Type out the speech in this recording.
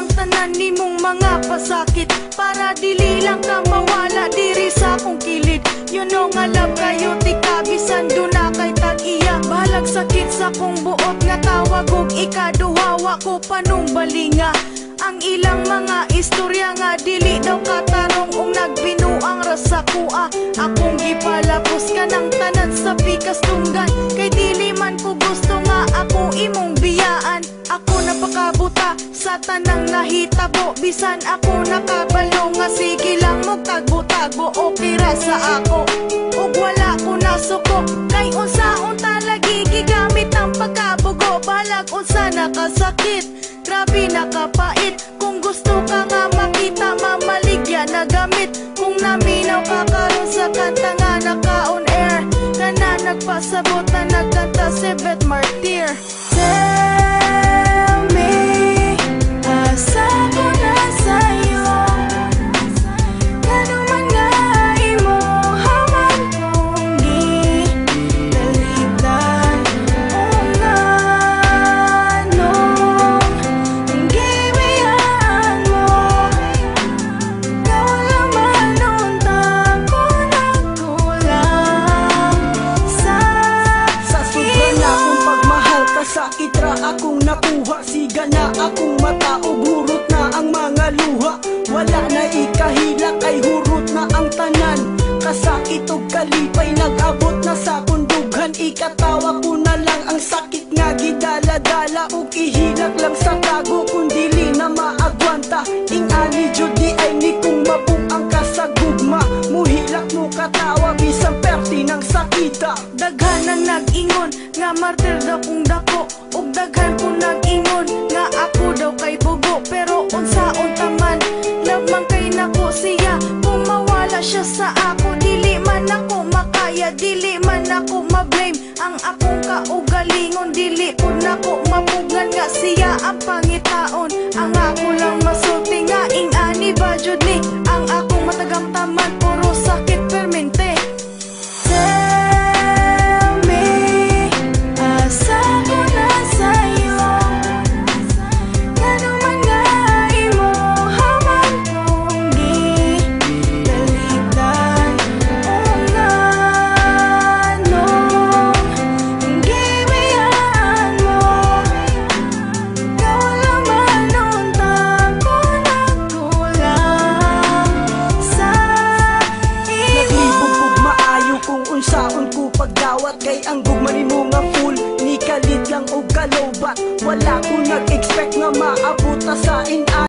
ang tanan nimong mga pasakit, para dili lang ka mawala diri sa akong kilid. You know nga love kayo ti kabisan duna kay tag-iya. Bahalag sakit sa kong buot nga tawag og ikaduhawa ko panumbalinga. Ang ilang mga istorya nga dili daw katarong ung nagbinuang rasa kuha. Akong gipalapos ka ng tanan sa pikas tunggan, kay dili man ko gusto nga ako imong biyaan. Ako napakabuta sa tanang nahitabo, bisan ako nakabalo nga sige lang mo tagbo-tagbo. Okay ra sa ako ug wala ko nasuko, kay unsaon talagi gigamit ang pagkabugo. Balag unsa nakasakit, grabe nakapait. Kung gusto ka nga makita, mamaligya na gamit. Kung naminaw ka karon sa kanta nga naka-on air, kana nagpasabot na nagkanta si Beth Martir. Tell me, asa ko na sa'yo, ano man nga imo haman kong gidalitan. O nga nung gibiyaan mo, ikaw laman untang ko nagkulang sa sobra na akong pagmahal, kasakit ra akong nakuha. Siga na akong mata ug hurot na ang mga luha. Wala na ikahila kay hurot na ang tanan. Kasakit ug kalipay nag-abot na sa kundughan. Ikatawa ko na lang ang sakit nga gidala-dala, ug ihilak lang sa tago kung dili na maagwanta. Ingani jud di ay ni kung mabung ang kasagugma. Muhilak mo katawa bisan perti ng sakita. Daghan ang nag-ingon nga martir daw kung dako, ug daghan kong nag-ingon nga ako daw kay bugo. Pero unsaon taman, love man kay nako siya. Kung mawala siya sa ako, dili man ako makaya, dili man ako ma-blame. Ang akong kaugalingon, dili pud nako mapugan nga siya ang pangitaon. Ang ako lang masulti nga ingani ba jud ni, ang akong matagang taman puro sakit permente. Tell me, asa ko na sa'yo, ano man nga imo haman kong gidalitan. O nga nung gibiyaan mo, ikaw laman untang ko nagkulang sa Naglibog imo. ug maayo kung unsaon ko pagdawat, kay ang gugma nimo nga full ni kalit lang og kalobat. Wala ko nag-expect nga maabot ta sa